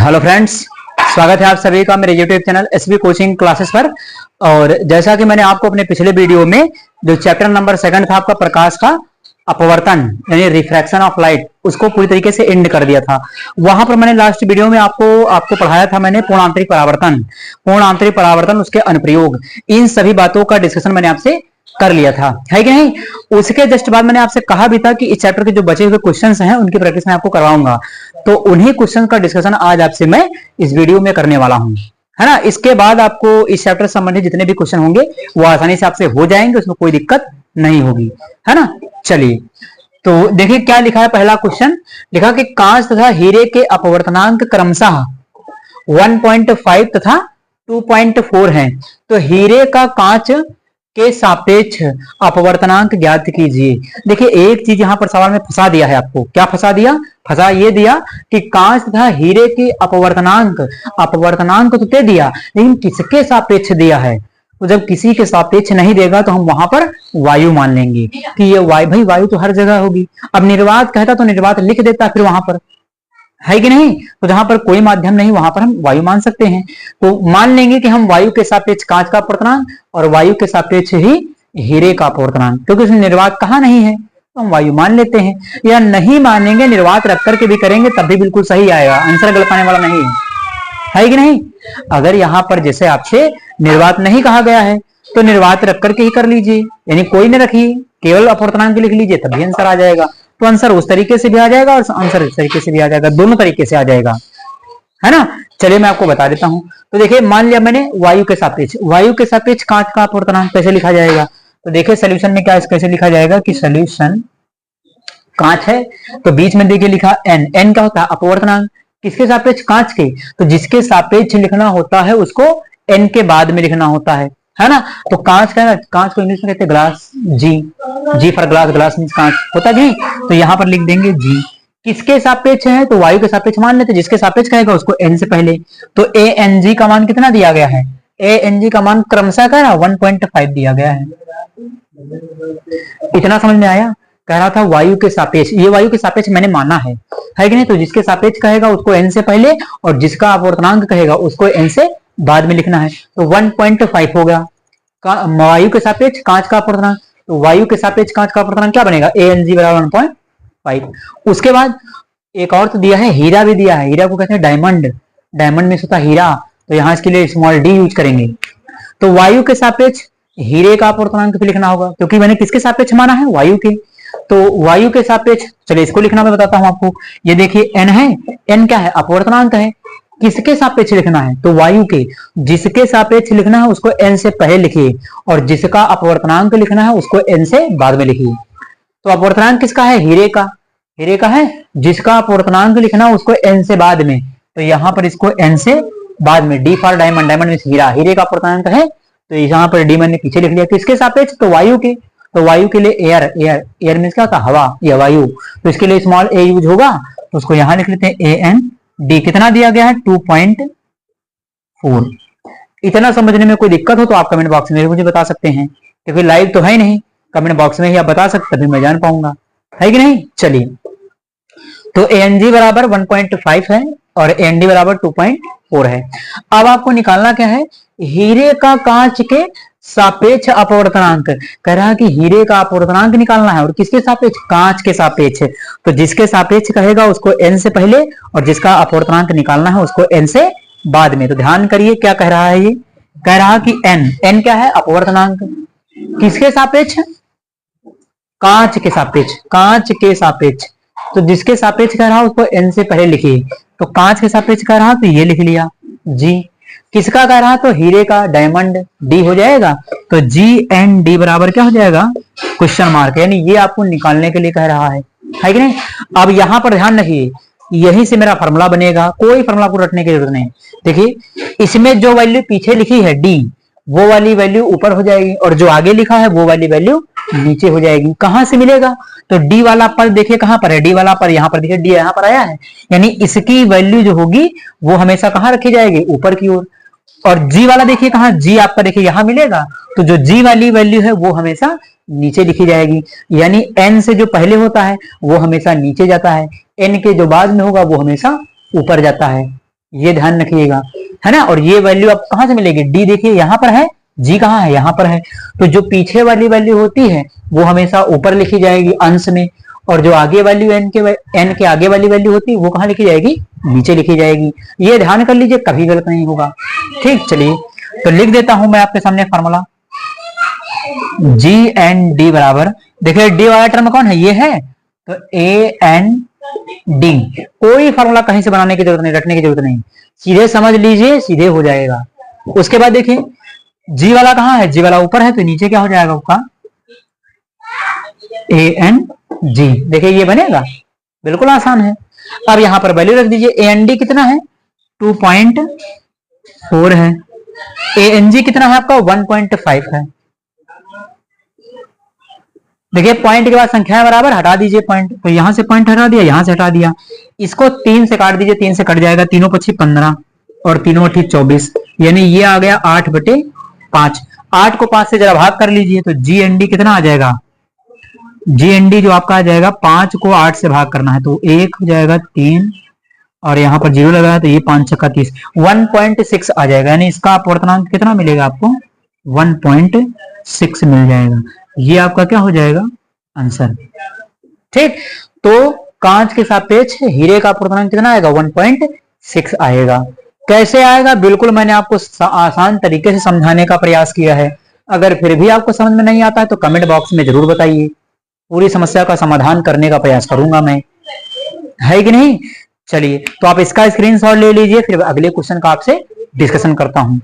Hello friends, स्वागत है आप सभी का मेरे YouTube channel SB coaching classes पर। और जैसा कि मैंने आपको अपने पिछले वीडियो में जो चैप्टर नंबर 2 था आपका प्रकाश का अपवर्तन यानी रिफ्रैक्शन ऑफ लाइट, उसको पूरी तरीके से एंड कर दिया था। वहां पर मैंने लास्ट वीडियो में आपको पढ़ाया था मैंने पूर्ण आंतरिक परावर्तन, उसके अनुप्रयोग, इन सभी बातों का डिस्कशन मैंने आपसे कर लिया था, है कि नहीं। उसके जस्ट बाद मैंने आपसे कहा भी था कि इस चैप्टर के जो बचे हुए क्वेश्चंस हैं उनकी प्रैक्टिस मैं आपको करवाऊंगा। तो उन्हीं क्वेश्चन का डिस्कशन आज आपसे मैं इस वीडियो में करने वाला हूं, है ना। इसके बाद आपको इस चैप्टर से संबंधित जितने भी क्वेश्चन होंगे वो आसानी से आपसे हो जाएंगे, उसमें कोई दिक्कत नहीं होगी, है ना। चलिए तो देखिए क्या लिखा है। पहला क्वेश्चन लिखा कि कांच तथा हीरे के अपवर्तनांक क्रमशः 1.5 तथा 2.4 हैं। तो हीरे का कांच के सापेक्ष अपवर्तनांक ज्ञात कीजिए। देखिए एक चीज यहां पर सवाल में फंसा दिया है आपको। क्या फंसा दिया? फंसा ये दिया कि कांच तथा हीरे के अपवर्तनांक तो दे दिया, लेकिन किसके सापेक्ष दिया है। तो जब किसी के सापेक्ष नहीं देगा तो हम वहां पर वायु मान लेंगे कि ये वायु, भाई वायु तो हर जगह होगी। अब निर्वात कहता तो निर्वात लिख देता फिर वहां पर, है कि नहीं। तो जहां पर कोई माध्यम नहीं वहां पर हम वायु मान सकते हैं। तो मान लेंगे कि हम वायु के सापेक्ष कांच का अपवर्तनांक और वायु के सापेक्ष ही हीरे का अपवर्तनांक, क्योंकि उसमें निर्वात कहाँ नहीं है तो हम वायु मान लेते हैं। या नहीं मानेंगे, निर्वात रख करके भी करेंगे तब भी बिल्कुल सही आएगा, आंसर गलत आने वाला नहीं है कि नहीं। अगर यहां पर जैसे आपसे निर्वात नहीं कहा गया है तो निर्वात रख करके ही कर लीजिए, यानी कोई न रखिए, केवल अपवर्तनांक लिख लीजिए तभी आंसर आ जाएगा। तो आंसर उस तरीके से भी आ जाएगा और आंसर इस तरीके से भी आ जाएगा, दोनों तरीके से आ जाएगा, है ना। चलिए मैं आपको बता देता हूं। तो देखिए मान लिया मैंने वायु के सापेक्ष कांच का अपवर्तनांक कैसे लिखा जाएगा। तो देखिए सोल्यूशन में क्या कैसे लिखा जाएगा कि सोल्यूशन कांच है तो बीच में देखिए लिखा एन। एन क्या होता है? अपवर्तनांक। किसके सापेक्ष? कांच के। तो जिसके सापेक्ष लिखना होता है उसको एन के बाद में लिखना होता है ना। तो कांच का, कांच को इंग्लिश में कहते हैं glass, G for glass, glass means कांच होता है नहीं। तो यहां पर लिख देंगे जी। किसके सापेक्ष है? तो वायु के सापेक्ष मान लेते, जिसके सापेक्ष कहेगा उसको एन से पहले। तो ए एन जी का मान कितना दिया गया है? ए एन जी का मान क्रमशः कह रहा 1.5 दिया गया है। इतना समझ में आया? कह रहा था वायु के सापेक्ष, ये वायु के सापेक्ष मैंने माना है कि नहीं। तो जिसके सापेक्ष कहेगा उसको एन से पहले और जिसका अपवर्तनांक कहेगा उसको एन से बाद में लिखना है। तो 1.5 हो गया वायु के सापेक्ष कांच का अपवर्तनांक। तो वायु के सापेक्ष कांच का अपवर्तनांक क्या बनेगा? ए एन जी बराबर 1.5। उसके बाद एक और तो दिया है, हीरा भी दिया है। हीरा को कहते हैं डायमंड, डायमंड में होता हीरा, तो यहाँ इसके लिए स्मॉल डी यूज करेंगे। तो वायु के सापेक्ष हीरे का अपवर्तनांक भी लिखना होगा, क्योंकि मैंने किसके सापेक्ष माना है? वायु के। तो वायु के सापेक्ष, चलिए इसको लिखना मैं बताता हूं आपको। ये देखिए एन है, एन क्या है? अपवर्तनांक है। किसके सापेक्ष लिखना है? तो वायु के। जिसके सापेक्ष लिखना है उसको एन से पहले लिखिए और जिसका अपवर्तनांक लिखना है उसको एन से बाद में लिखिए। तो अपवर्तनांक किसका है? हीरे का। हीरे का है। जिसका अपवर्तनांक लिखना है उसको एन से बाद में, तो यहां पर इसको एन से बाद में, D for diamond, diamond means हीरा, हीरे का अपवर्तनांक है तो यहाँ पर डी मैंने पीछे लिख लिया। किसके सापेक्ष? तो वायु के। तो वायु के लिए एयर, एयर मींस क्या होता है? हवा या वायु, तो इसके लिए स्मॉल ए यूज होगा, तो उसको यहां लिख लेते हैं ए एन डी। कितना दिया गया है? 2.4। इतना समझने में कोई दिक्कत हो तो आप कमेंट बॉक्स में मुझे बता सकते हैं, क्योंकि लाइव तो है नहीं, कमेंट बॉक्स में ही आप बता सकते तभी मैं जान पाऊंगा, है कि नहीं। चलिए तो ए एन जी बराबर 1.5 है और ए एन डी बराबर 2.4 है। अब आपको निकालना क्या है? हीरे का कांच के सापेक्ष अपवर्तनांक। कह रहा है कि हीरे का अपवर्तनांक निकालना है और किसके सापेक्ष? कांच के सापेक्ष। तो जिसके सापेक्ष कहेगा उसको एन से पहले और जिसका अपवर्तनांक निकालना है उसको एन से बाद में। तो ध्यान करिए क्या कह रहा है। ये कह रहा कि एन, एन क्या है? अपवर्तनांक। किसके सापेक्ष? कांच के सापेक्ष, कांच के सापेक्ष। तो जिसके सापेक्ष कह रहा उसको एन से पहले लिखिए। तो कांच के सापेक्ष कह रहा तो ये लिख लिया जी। किसका कह रहा? तो हीरे का, डायमंड, डी हो जाएगा। तो जी एन डी बराबर क्या हो जाएगा? क्वेश्चन मार्क, यानी ये आपको निकालने के लिए कह रहा है कि नहीं। अब यहां पर ध्यान रखिए, यहीं से मेरा फॉर्मूला बनेगा, कोई फॉर्मूला को रटने की जरूरत नहीं। देखिए इसमें जो वैल्यू पीछे लिखी है डी, वो वाली वैल्यू ऊपर हो जाएगी और जो आगे लिखा है वो वाली वैल्यू नीचे हो जाएगी। कहां से मिलेगा? तो डी वाला पर देखिए कहां पर है? डी वाला पर यहाँ पर देखिए, डी यहाँ पर आया है, यानी इसकी वैल्यू जो होगी वो हमेशा कहां रखी जाएगी? ऊपर की ओर। और जी वाला देखिए कहां? जी आपका देखिए यहां मिलेगा, तो जो जी वाली वैल्यू है वो हमेशा नीचे लिखी जाएगी, यानी एन से जो पहले होता है वो हमेशा नीचे जाता है, एन के जो बाद में होगा वो हमेशा ऊपर जाता है। ये ध्यान रखिएगा, है ना। और ये वैल्यू आपको कहां से मिलेगी, डी देखिए यहाँ पर है, जी कहाँ है, यहाँ पर है। तो जो पीछे वाली वैल्यू होती है वो हमेशा ऊपर लिखी जाएगी अंश में, और जो आगे वैल्यू एन के आगे वाली वैल्यू होती है वो कहाँ लिखी जाएगी, नीचे लिखी जाएगी। ये ध्यान कर लीजिए, कभी गलत नहीं होगा। ठीक, चलिए तो लिख देता हूं मैं आपके सामने फॉर्मूला, जी एन डी बराबर, देखिए डी वाला टर्म कौन है, ये है, तो ए एन डी। कोई फॉर्मूला कहीं से बनाने की जरूरत नहीं, रटने की जरूरत नहीं, सीधे समझ लीजिए, सीधे हो जाएगा। उसके बाद देखिए जी वाला कहाँ है, जी वाला ऊपर है, तो नीचे क्या हो जाएगा उसका, ए एन जी। देखिए ये बनेगा, बिल्कुल आसान है। अब यहां पर वैल्यू रख दीजिए, ए एन डी कितना है, 2.4 है, ए एन जी कितना है आपका, 1.5 है। देखिए पॉइंट के बाद संख्या बराबर, हटा दीजिए पॉइंट, तो यहां से पॉइंट हटा दिया, यहां से हटा दिया, इसको 3 से काट दीजिए, 3 से कट जाएगा, तीनों पक्षी 15 और तीनों पक्षी 24, यानी ये आ गया 8/5। 8 को 5 से जरा भाग कर लीजिए, तो जी एन डी कितना आ जाएगा, जी एन डी जो आपका आ जाएगा, 5 को 8 से भाग करना है, तो 1 हो जाएगा 3, और यहाँ पर 0 लगाया, तो ये 5 छक्का 30, 1.6 आ जाएगा। यानी इसका अपवर्तनांक कितना मिलेगा आपको, 1.6 मिल जाएगा। ये आपका क्या हो जाएगा, आंसर। ठीक, तो कांच के सापेक्ष हीरे का अपवर्तनांक कितना आएगा, 1.6 आएगा। कैसे आएगा, बिल्कुल मैंने आपको आसान तरीके से समझाने का प्रयास किया है। अगर फिर भी आपको समझ में नहीं आता है तो कमेंट बॉक्स में जरूर बताइए, पूरी समस्या का समाधान करने का प्रयास करूंगा मैं, है कि नहीं। चलिए तो आप इसका स्क्रीनशॉट ले लीजिए, फिर अगले क्वेश्चन का आपसे डिस्कशन करता हूं।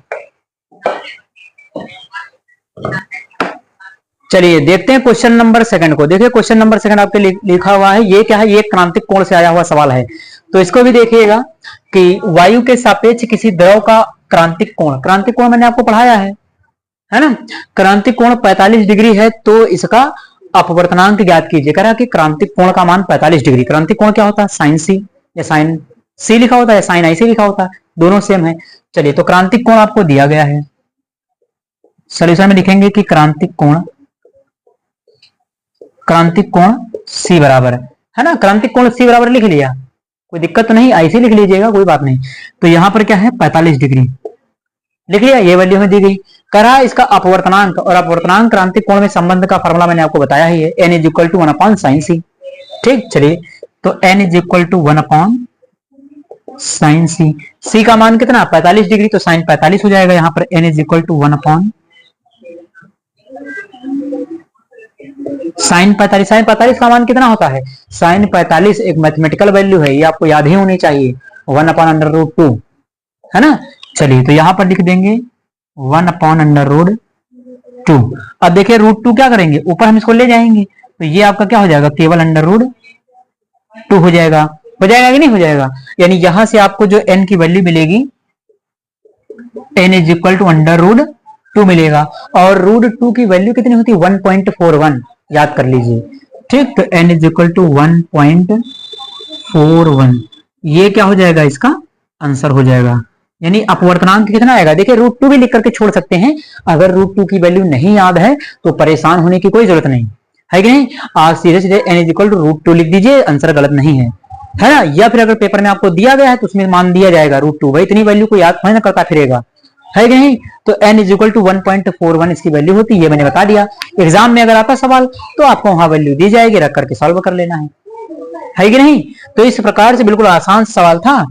चलिए देखते हैं क्वेश्चन नंबर 2 को। देखिए क्वेश्चन नंबर 2 आपके लिखा हुआ है, ये क्या है, ये क्रांतिक कोण से आया हुआ सवाल है। तो इसको भी देखिएगा कि वायु के सापेक्ष किसी द्रव का क्रांतिक कोण, क्रांतिक कोण मैंने आपको पढ़ाया है ना। क्रांतिक कोण 45 डिग्री है, तो इसका अपवर्तनांक ज्ञात कीजिए। कह रहा कि क्रांतिक कोण का मान 45 डिग्री। क्रांतिक कोण क्या होता है, साइन सी या साइन सी लिखा होता है या साइन आई सी लिखा होता है, दोनों सेम है। चलिए तो क्रांतिक कोण आपको दिया गया है, सॉल्यूशन में लिखेंगे कि क्रांतिक कोण सी बराबर है ना, क्रांतिक कोण सी बराबर लिख लिया, कोई दिक्कत तो नहीं, ऐसे लिख लीजिएगा, कोई बात नहीं। तो यहां पर क्या है, 45 डिग्री लिख लिया, ये वैल्यू में दी गई। करा इसका अपवर्तनांक, और अपवर्तनांक क्रांतिक कोण में संबंध का फॉर्मूला मैंने आपको बताया ही है, n = 1/sin c। ठीक, चलिए तो n = 1/sin c। c का मान कितना, 45 डिग्री, तो साइन 45 हो जाएगा। यहाँ पर n = 1/sin 45। साइन 45 का मान कितना होता है, साइन 45 एक मैथमेटिकल वैल्यू है, ये आपको याद ही होनी चाहिए, 1/√2 है ना। चलिए तो यहां पर लिख देंगे 1/√2। अब देखिए √2 क्या करेंगे, ऊपर हम इसको ले जाएंगे, तो ये आपका क्या हो जाएगा, केवल √2 हो जाएगा। हो जाएगा कि नहीं हो जाएगा, यानी यहां से आपको जो n की वैल्यू मिलेगी, n = √2 मिलेगा, और √2 की वैल्यू कितनी होती है, 1.41, याद कर लीजिए। ठीक, तो n = 1.41, ये क्या हो जाएगा, इसका आंसर हो जाएगा। यानी अपवर्तनांक कितना आएगा, देखिए √2 भी लिख करके छोड़ सकते हैं, अगर √2 की वैल्यू नहीं याद है तो परेशान होने की कोई जरूरत नहीं है कि नहीं। आप सीधे सीधे n = √2 लिख दीजिए, आंसर गलत नहीं है ना। या फिर अगर पेपर में आपको दिया गया है तो उसमें मान दिया जाएगा √2, भाई इतनी वैल्यू को याद नहीं करता फिरेगा, है कि नहीं। तो n = 1.41 इसकी वैल्यू होती है, ये मैंने बता दिया। एग्जाम में अगर आता सवाल तो आपको वहां वैल्यू दी जाएगी, रख करके सॉल्व कर लेना है कि नहीं। तो इस प्रकार से बिल्कुल आसान सवाल था,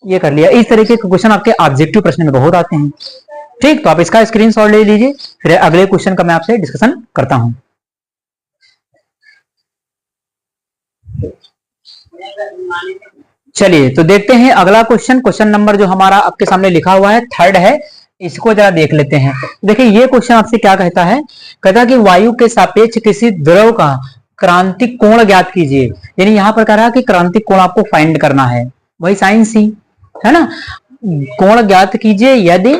ये कर लिया। इस तरीके के क्वेश्चन आपके ऑब्जेक्टिव प्रश्न में बहुत आते हैं। ठीक, तो आप इसका स्क्रीनशॉट ले लीजिए, फिर अगले क्वेश्चन का मैं आपसे डिस्कशन करता हूं। चलिए तो देखते हैं अगला क्वेश्चन। क्वेश्चन नंबर जो हमारा आपके सामने लिखा हुआ है 3 है, इसको जरा देख लेते हैं। देखिए ये क्वेश्चन आपसे क्या कहता है, कहता है कि वायु के सापेक्ष किसी द्रव का क्रांतिक कोण ज्ञात कीजिए। यानी यहां पर कह रहा है कि क्रांतिक कोण आपको फाइंड करना है, वही साइन सी है ना। कोण ज्ञात कीजिए यदि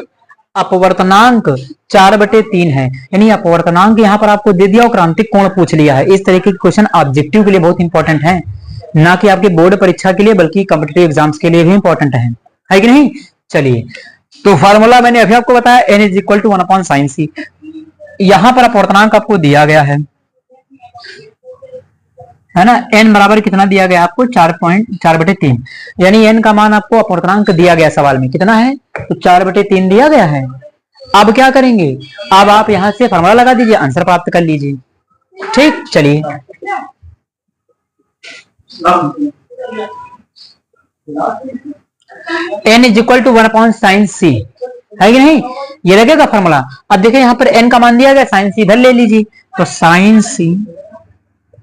अपवर्तनांक 4/3 है, यानी अपवर्तनांक यहाँ पर आपको दे दिया और क्रांतिक कोण पूछ लिया है। इस तरीके के क्वेश्चन ऑब्जेक्टिव के लिए बहुत इंपॉर्टेंट है, ना कि आपके बोर्ड परीक्षा के लिए बल्कि कॉम्पिटिटिव एग्जाम्स के लिए भी इंपॉर्टेंट है कि नहीं। चलिए तो फार्मूला मैंने अभी आपको बताया, n = 1/sin c। यहां पर अपवर्तनांक आपको दिया गया है है ना। n बराबर कितना दिया गया आपको 4.4/3, यानी n का मान आपको अपवर्तनांक दिया गया सवाल में कितना है, तो 4/3 दिया गया है। अब क्या करेंगे, अब आप यहां से फॉर्मूला लगा दीजिए, आंसर प्राप्त कर लीजिए। ठीक, चलिए n is equal to 1/sin c, है कि नहीं, ये लगेगा फॉर्मूला। अब देखिए यहाँ पर n का मान दिया गया, sin c इधर ले लीजिए, तो sin c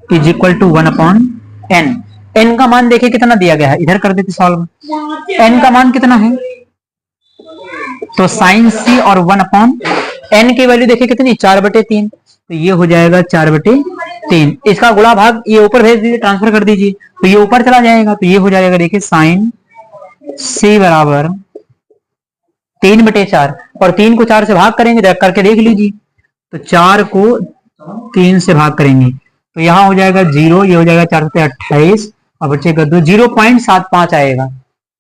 is equal to 1/n। n का मान देखिए कितना दिया गया है, इधर कर देते सॉल्व। n का मान कितना है, तो sin c और 1/n की वैल्यू देखिए कितनी, 4/3, तो ये हो जाएगा 4/3। इसका गुणा भाग ये ऊपर भेज दीजिए, ट्रांसफर कर दीजिए, तो ये ऊपर चला जाएगा, तो ये हो जाएगा देखिए sin c बराबर 3/4, और 3 को 4 से भाग करेंगे, करके देख लीजिए, तो 4 को 3 से भाग करेंगे तो यहां हो जाएगा 0, ये हो जाएगा 4 से 28 और बचेगा 2, 0.75 आएगा।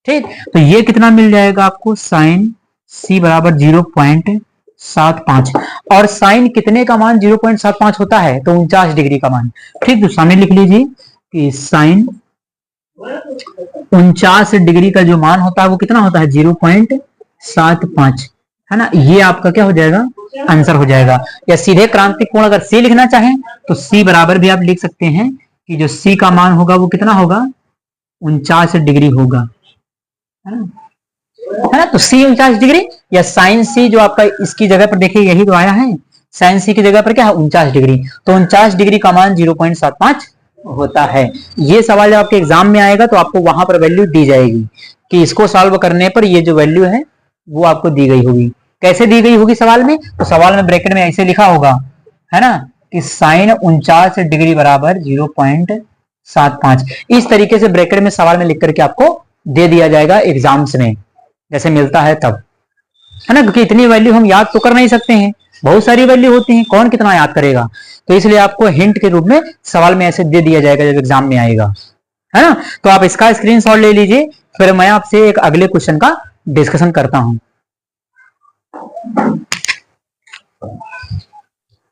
ठीक, तो ये कितना मिल जाएगा आपको, साइन c बराबर 0.75, और साइन कितने का मान 0.75 होता है, तो 49 डिग्री का मान। ठीक, तो सामने लिख लीजिए कि साइन 49 डिग्री का जो मान होता है वो कितना होता है, 0.75, है ना। ये आपका क्या हो जाएगा, आंसर हो जाएगा। या सीधे क्रांतिक कोण अगर c लिखना चाहें तो c बराबर भी आप लिख सकते हैं कि जो c का मान होगा वो कितना होगा, 49 डिग्री होगा, है ना। तो c 49 डिग्री, या साइन c जो आपका इसकी जगह पर देखिए यही तो आया है, साइन c की जगह पर क्या है 49 डिग्री, तो 49 डिग्री का मान 0.75 होता है। ये सवाल जब आपके एग्जाम में आएगा तो आपको वहां पर वैल्यू दी जाएगी कि इसको सॉल्व करने पर ये जो वैल्यू है वो आपको दी गई होगी। कैसे दी गई होगी सवाल में, तो सवाल में ब्रैकेट में ऐसे लिखा होगा, है ना, कि साइन 49 डिग्री बराबर 0.75, इस तरीके से ब्रैकेट में सवाल में लिख करके आपको दे दिया जाएगा एग्जाम्स में, जैसे मिलता है तब, है ना, क्योंकि इतनी वैल्यू हम याद तो कर नहीं सकते हैं, बहुत सारी वैल्यू होती है, कौन कितना याद करेगा, तो इसलिए आपको हिंट के रूप में सवाल में ऐसे दे दिया जाएगा जब एग्जाम में आएगा, है ना। तो आप इसका स्क्रीनशॉट ले लीजिए, फिर मैं आपसे एक अगले क्वेश्चन का डिस्कशन करता हूं।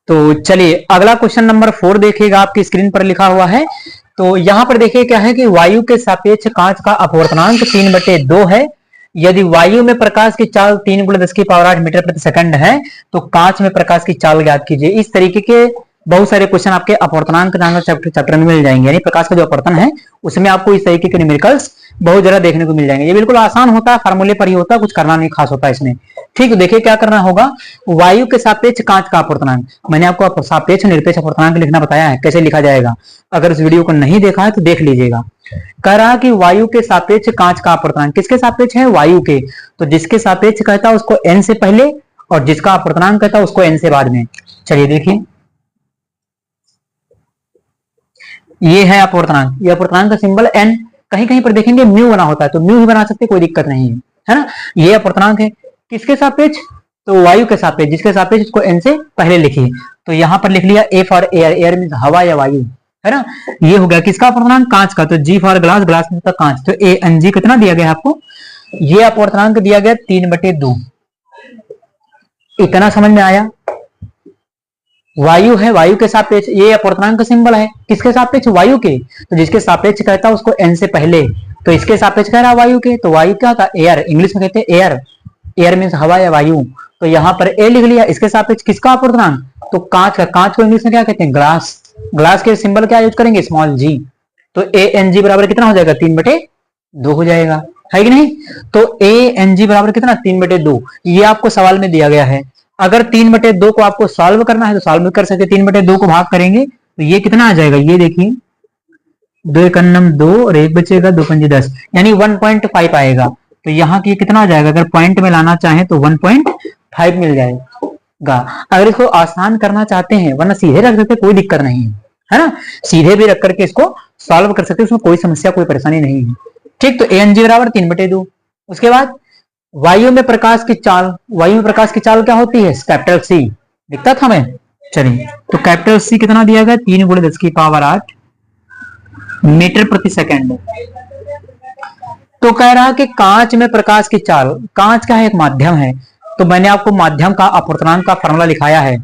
तो चलिए अगला क्वेश्चन नंबर 4 देखिएगा, आपकी स्क्रीन पर लिखा हुआ है। तो यहां पर देखिए क्या है कि वायु के सापेक्ष कांच का अपवर्तनांक 3/2 है। यदि वायु में प्रकाश की चाल 3 × 10⁸ मीटर प्रति सेकंड है तो कांच में प्रकाश की चाल ज्ञात कीजिए। इस तरीके के बहुत सारे क्वेश्चन आपके अपवर्तनांक नामक चैप्टर में मिल जाएंगे, यानी प्रकाश का जो अपवर्तन है उसमें आपको इस तरीके के न्यूमेरिकल्स बहुत ज्यादा देखने को मिल जाएंगे। ये बिल्कुल आसान होता है, फार्मूले पर ही होता है, कुछ करना नहीं खास होता है इसमें। ठीक है, देखिए क्या करना होगा, वायु के सापेक्ष कांच का अपवर्तनांक, मैंने आपको सापेक्ष निरपेक्ष अपवर्तनांक लिखना बताया है, कैसे लिखा जाएगा, अगर इस वीडियो को नहीं देखा है तो देख लीजिएगा। कह रहा कि वायु के सापेक्ष कांच का अपवर्तनांक, किसके सापेक्ष है, वायु के, तो जिसके सापेक्ष कहता है उसको n से पहले और जिसका अपवर्तनांक कहता है उसको n से बाद में। चलिए देखिए, ये है अपवर्तनांक, ये अपवर्तनांक का सिंबल n, कहीं कहीं पर देखेंगे म्यू बना होता है, तो म्यू ही बना सकते, कोई दिक्कत नहीं है, है ना। ये अपवर्तनांक है किसके सापेक्ष, तो वायु के सापेक्ष, जिसके सापेक्ष उसको n से पहले लिखिए, तो यहां पर लिख लिया a for air, air mean हवा या वायु, है ना। ये हो गया किसका अपवर्तनांक, कांच का, तो g फॉर ग्लास, ग्लास में कांच, तो a n g कितना दिया गया आपको, ये अपवर्तनांक दिया गया 3/2। इतना समझ में आया। वायु है, वायु के सापेक्ष, ये अपवर्तनांक का सिंबल है, किसके सापेक्ष, वायु के, तो जिसके सापेक्ष कहता है उसको n से पहले, तो इसके सापेक्ष कह रहा है वायु के, तो वायु क्या था, एयर, इंग्लिश में कहते हैं एयर, एयर मीन्स हवा या वायु, तो यहाँ पर a लिख लिया। इसके सापेक्ष किसका अपवर्तनांक, तो कांच का, कांच को इंग्लिश में क्या कहते हैं, ग्लास, ग्लास के सिंबल क्या यूज करेंगे, स्मॉल g, तो a n g बराबर कितना हो जाएगा, 3/2 हो जाएगा, है कि नहीं। तो a n g बराबर कितना, 3/2, ये आपको सवाल में दिया गया है। अगर 3/2 को आपको सॉल्व करना है तो सॉल्व कर सकते, 3/2 को भाग करेंगे तो ये कितना आ जाएगा, ये देखिए 2 × 2 और 1 बचेगा, 2 × 10, यानी 1.5 आएगा। तो यहाँ की कितना आ जाएगा, अगर पॉइंट में लाना चाहें तो 1.5 मिल जाएगा। अगर इसको आसान करना चाहते हैं, वरना सीधे रख सकते, कोई दिक्कत नहीं है ना, सीधे भी रख करके इसको सॉल्व कर सकते, उसमें कोई समस्या कोई परेशानी नहीं है। ठीक, तो a n g बराबर 3/2। उसके बाद वायु में प्रकाश की चाल, वायु में प्रकाश की चाल क्या होती है, कैपिटल C दिखता था हमें। चलिए, तो कैपिटल C कितना दिया गया, 3 × 10⁸ मीटर प्रति सेकंड। तो कह रहा कि कांच में प्रकाश की चाल, कांच का है एक माध्यम है, तो मैंने आपको माध्यम का अपवर्तनांक का फॉर्मूला लिखाया है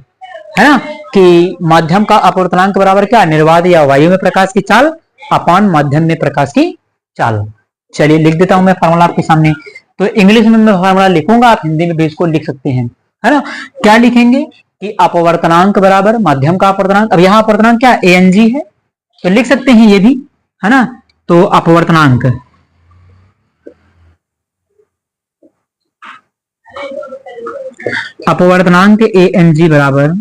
है ना, कि माध्यम का अपवर्तनांक बराबर क्या, निर्वात या वायु में प्रकाश की चाल अपान माध्यम में प्रकाश की चाल। चलिए लिख देता हूं मैं फॉर्मूला आपके सामने। तो इंग्लिश में मैं फॉर्मूला लिखूंगा, आप हिंदी में भी इसको लिख सकते हैं, है ना। क्या लिखेंगे कि अपवर्तनांक बराबर माध्यम का अपवर्तनांक, अब यहाँ अपवर्तनांक क्या ANG है तो लिख सकते हैं ये भी, है ना। तो अपवर्तनांक ANG बराबर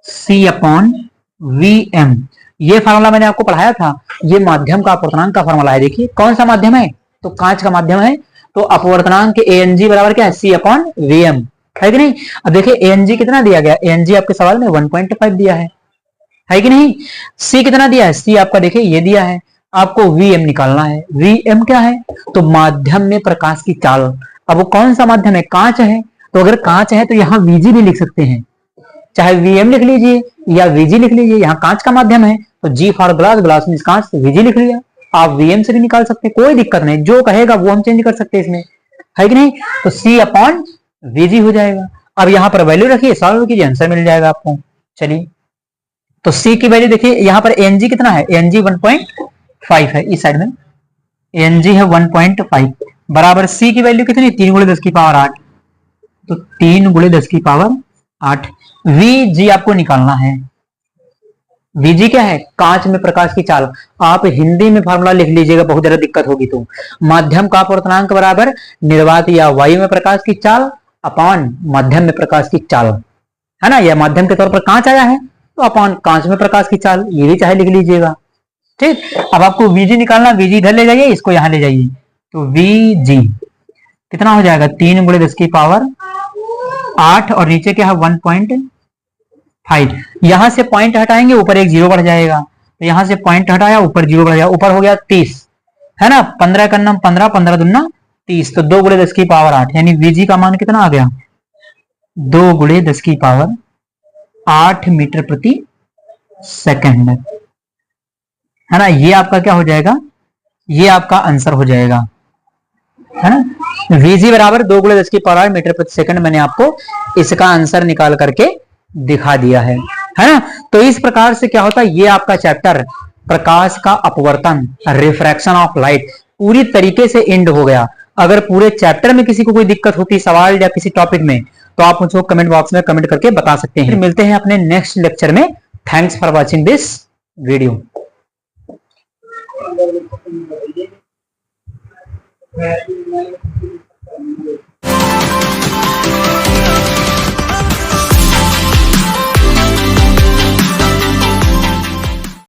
C/VM। ये फार्मूला मैंने आपको पढ़ाया था, ये माध्यम का अपवर्तनांक का फार्मूला है। देखिए कौन सा माध्यम है, तो कांच का माध्यम है, तो अपवर्तनांक ANG बराबर क्या है, C/VM, है कि नहीं। अब देखिए ANG कितना दिया गया, ANG आपके सवाल में 1.5 दिया है कि नहीं। C कितना दिया है, C आपका देखिए ये दिया है, आपको VM निकालना है। VM क्या है, तो माध्यम में प्रकाश की चाल। अब वो कौन सा माध्यम है, कांच है, तो अगर कांच है तो यहाँ VG भी लिख सकते हैं, चाहे VM लिख लीजिए या VG लिख लीजिए, यहाँ कांच का माध्यम है तो G for glass, glass means कांच, तो VG लिख लिया। आप VM से भी निकाल सकते हैं, कोई दिक्कत नहीं, जो कहेगा वो हम चेंज कर सकते हैं इसमें, है कि नहीं। तो C/VG हो जाएगा। अब यहाँ पर वैल्यू रखिए, सॉल्व कीजिए, आंसर मिल जाएगा आपको। चलिए तो C की वैल्यू देखिए, यहाँ पर ANG कितना है, ANG 1.5 है, इस साइड में ANG है 1.5 बराबर C की वैल्यू कितनी, 3 × 10 की पावर 8, तो 3 × 10 की पावर 8। VG आपको निकालना है। VG क्या है, कांच में प्रकाश की चाल। आप हिंदी में फार्मूला लिख लीजिएगा, बहुत ज्यादा दिक्कत होगी। तो माध्यम का अपवर्तनांक बराबर निर्वात या वायु में प्रकाश की चाल अपान माध्यम में प्रकाश की चाल, है ना। यह माध्यम के तौर पर कांच आया है तो अपान कांच में प्रकाश की चाल, ये भी चाहे लिख लीजिएगा, ठीक। अब आपको VG निकालना, VG इधर ले जाइए, इसको यहां ले जाइए, तो VG कितना हो जाएगा, 3 × 10 की पावर 8 और नीचे क्या है 1.5। यहां से पॉइंट हटाएंगे, ऊपर एक 0 बढ़ जाएगा, तो यहां से पॉइंट हटाया, ऊपर 0 बढ़ जाएगा, ऊपर हो गया 30, है ना। 15 का नाम 15, 15 दूना 30, तो 2 × 10 की पावर 8, यानी VG का मान कितना आ गया, 2 × 10 की पावर 8 मीटर प्रति सेकंड, है ना। ये आपका क्या हो जाएगा, ये आपका आंसर हो जाएगा, है ना। VG बराबर 2 × 10 की पावर 8 मीटर प्रति सेकंड, मैंने आपको इसका आंसर निकाल करके दिखा दिया है ना। तो इस प्रकार से क्या होता है, ये आपका चैप्टर प्रकाश का अपवर्तन, रिफ्रैक्शन ऑफ लाइट, पूरी तरीके से एंड हो गया। अगर पूरे चैप्टर में किसी को कोई दिक्कत होती सवाल या किसी टॉपिक में, तो आप मुझको कमेंट बॉक्स में कमेंट करके बता सकते हैं। मिलते हैं अपने नेक्स्ट लेक्चर में। Thanks for watching this video.